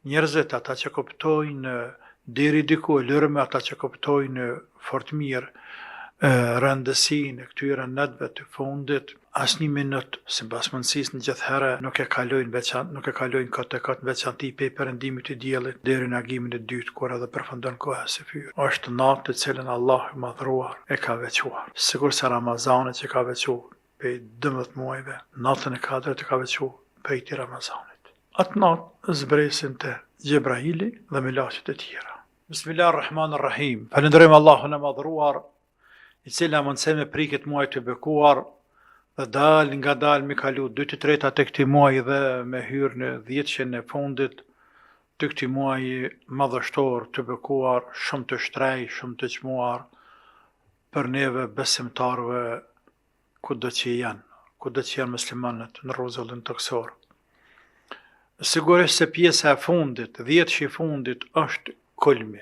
njerëzit ata që kuptojnë deri diku e lërë me ata që kuptojnë fort mirë rëndësinë e këtyre netëve të fundit, asnjë minut sipas mundësisë në gjithë herë nuk e kalojnë kot e kot veçanti pe perëndimit të diellit deri në agimin e dytë kur edhe përfundon koha së fyr. Është natë të cilën Allahu i madhruar e ka veçuar. Sigurisht Ramazani që ka veçuar pe 12 muajve, natën e 4 e ka veçuar pe i Ramazanit. Atë natë zbresin të Gjebraili dhe melaqet e tjera. Bismillahirrahmanirrahim. Falenderojmë Allahun e madhruar, i cila mundëse me prikët muaj të bekuar dhe nga dal me kalu 2/3 të këtij muaji dhe me hyrë në 10 e fundit të këtij muaji madhështor të bekuar, shumë të shtrej, shumë të çmuar për neve besimtarve kudo që janë muslimanët në rrezullin toksor. Sigurisht se pjesa e fundit, 10 i fundit është kulmi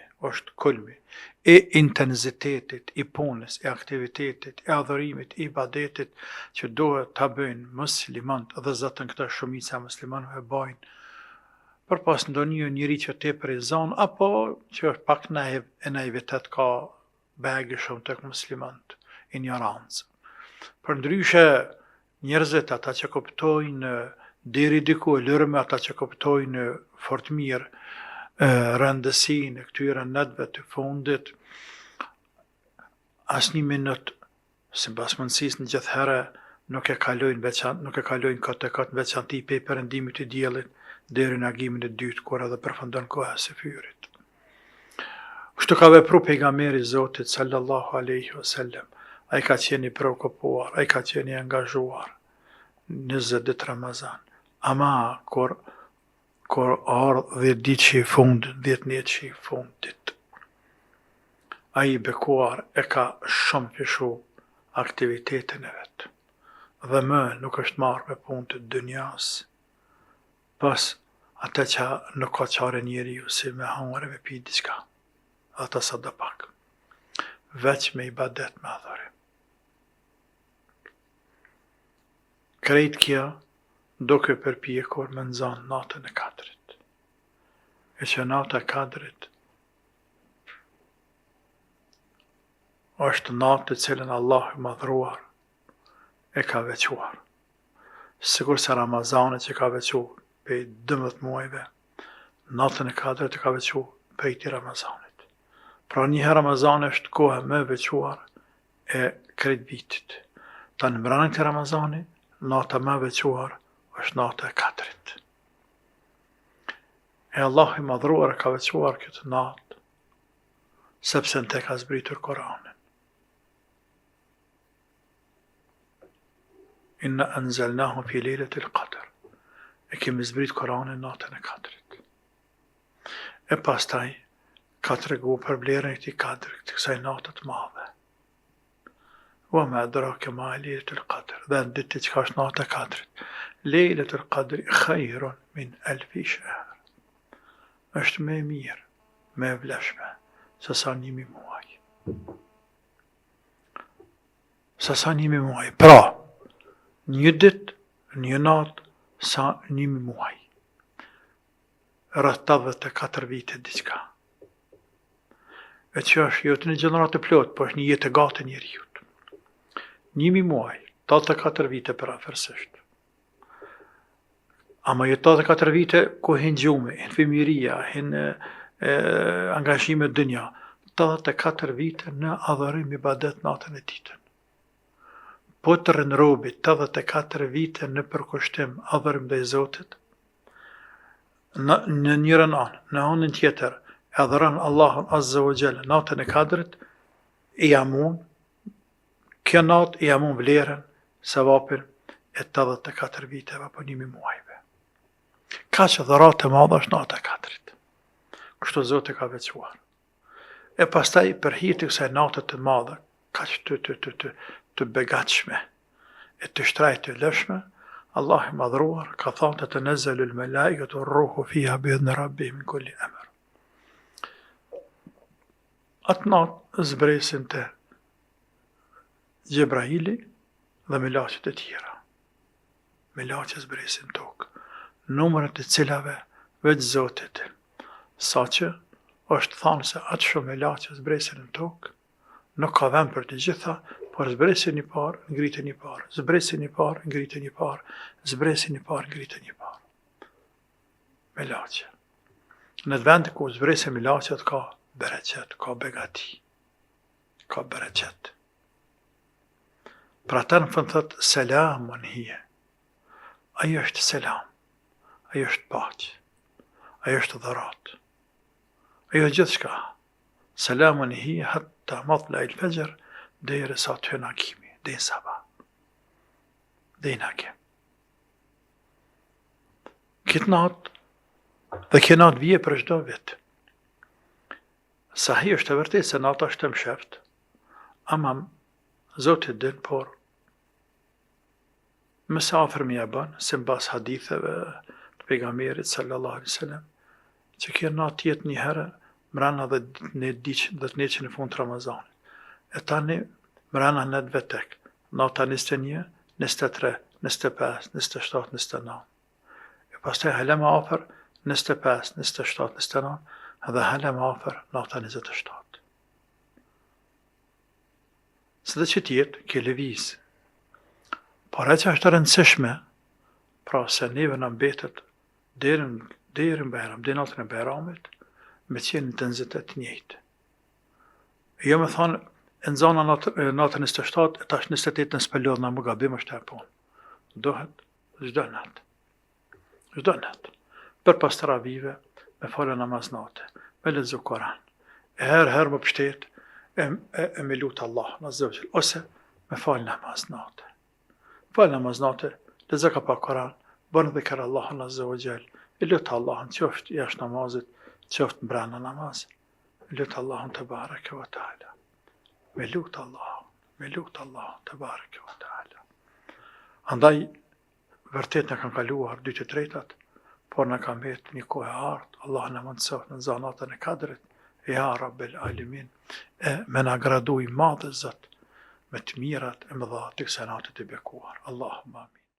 e intensitetit, i punës, e aktivitetit, e adhurimit, i ibadetit që duhet ta bëjnë muslimanët dhe zotën këta shumica muslimanëve bajnë për pas ndonjë njëri që tepër i zon apo që është pak naivitet ka begi shumë tek muslimanët, ignorancë. Përndryshe njerëzit ata që kuptojnë deri diku e lërë me ata që kuptojnë fort mirë rëndësinë e këtyre netëve të fundit, asnjë minut sipas mundësisë në gjithë herë nuk e kalojnë kot e kot veçanti pe perëndimit të diellit deri në agimin e dytë kur edhe përfundon koha së fyrit. Kështu ka vepru pejgamberi i Zotit sallallahu alaihi wasallam. Ai ka qenë i preokupuar, ai ka qenë i angazhuar 20 ditë Ramazan. Ama kur ardhë 10 ditë që i fundit, 10 net që i fundit, ai i bekuar e ka shumë fishu aktivitetin e vetë. Dhe më nuk është marrë me punë të dynjas, pas ata që nuk ka qare njeriu si me hangre me pi diçka, ata sa do pak, veç me ibadet me adhurim. Krejt kjo duke përpjekur me nxanë natën e 4. E që nata e 4 është natë të cilën Allahu i madhruar e ka veçuar. Sigur se Ramazani që ka veçuar pe 12 muajve, natën e 4 e ka veçuar pe i Ramazanit. Pra njëherë Ramazani është kohë më veçuar e krejt vitit. Ta në mbranën të Ramazani, nata më veçuar është nata e 4. E Allah i madhruar e ka veçuar këtë natë, sepse në te ka zbritur Koranin. Inna anzalnahu fi lejletil qadr. E kemi zbrit Koranin natën e 4. E pastaj ka të regu për vlerën e këtij kadri, të kësaj natë të madhe. Wa ma adrake ma lejletul qadr. Dhe në ditë që ka është nata e 4. Lejletul qadri khairun min alfi shahr. Është me mirë, me vlefshme, se sa 1000 muaj. Se sa 1000 muaj. Pra, një ditë, një natë, sa 1000 muaj. Rreth 84 vite diçka. E që është jo të një gjenerat të plot, po është një jetë e gatë njeriut. 1000 muaj, 84 vite për afërsisht. Ama jo 84 vite ku hin gjume, hin fëmiria, hin angazhime dënja. 84 vite në adhurim ibadet natën e ditën. Po të rënrobit 84 vite në përkushtim adhurim dhe i Zotit, në njërën anë, në anën tjetër, e adhuron Allahun Azza wa Jalla natën e 4, i amun, kjo natë i amun vlerën, sevapin e 84 viteve apo 1000 muajve. Ka që dhërat e madhe është nata e 4. Kështu Zoti ka veçuar. E pastaj për hir të kësaj natë të madhe, ka që të begatshme e të shtrajt të lëshme, Allah i madhruar ka thënë të tanazzalul malaikatu ruhu fiha bi'idhni rabbihim min kulli amr. Atë natë zbresin të Gjebraili dhe melaqet e tjera. Melaqet zbresin tokë, numrat e cilave veç Zotit. Sa që është thanë se atë shumë e la që zbresin në tokë, nuk ka vend për të gjitha, por zbresin një parë, ngritën një parë, zbresin një parë, ngritën një parë, zbresin një parë, ngritën një parë. Me laqe. Në të vend ku zbresin me laqet ka bereqet, ka begati, ka bereqet. Pra ta në fund thëtë selamun hije. Ajo është selam, ajo është paqë, ajo është dharat, ajo është gjithë shka. Selamun hije hatta matla il fajr deri sa të hynë akimi, deri sabah, deri në akim. Këtë natë, dhe kjo natë vije për çdo vit. Sahi është e vërtetë se nata është e msheft, ama Zoti din, por më sa afër më ja bën, se mbas haditheve të pejgamberit sallallahu alaihi wasallam, që kjo natë jetë një herë mrena dhe në ditën e fund të Ramazanit. E tani mrena në të vetek, nata 21, 23, 25, 27, 29. E pastaj hala më afër 25, 27, 29 dhe hala më afër nata 27. Së dhe që tjetë, ke lëviz. Por e që është të rëndësishme, pra se neve në mbetet deri në Bajram, deri natën e Bajramit, me qenë intensitet njëjtë. Jo me thonë, e nëzana natën 27, e tash 28 në spelodh në më gabim është e punë. Dohet çdo natë. Çdo natë. Për pas taravive, me falë namaz natë, me lexu Kur'an. E herë më pështet, e me lutë Allah, në zëvgjel, ose me falë namaz natë. Falë namaz natë, lexo ka pa Kur'an, bërë dhe kërë Allah në zëvgjel, e lutë Allahun, qoftë jashtë namazit, qoftë mbrana namaz, e lutë Allahun të bareke wa ta'ala. Me lutë Allahun të bareke wa ta'ala. Andaj, vërtet në kanë kaluar 2 të tretat, por në kam vetë një kohë e ardhë, Allah në mundësof në zanatën e kadrit, ja Rabbel Alimin, e me në graduj madhe zët, me të mirat e mëdha të kësë natit e bekuar. Allahumma amin.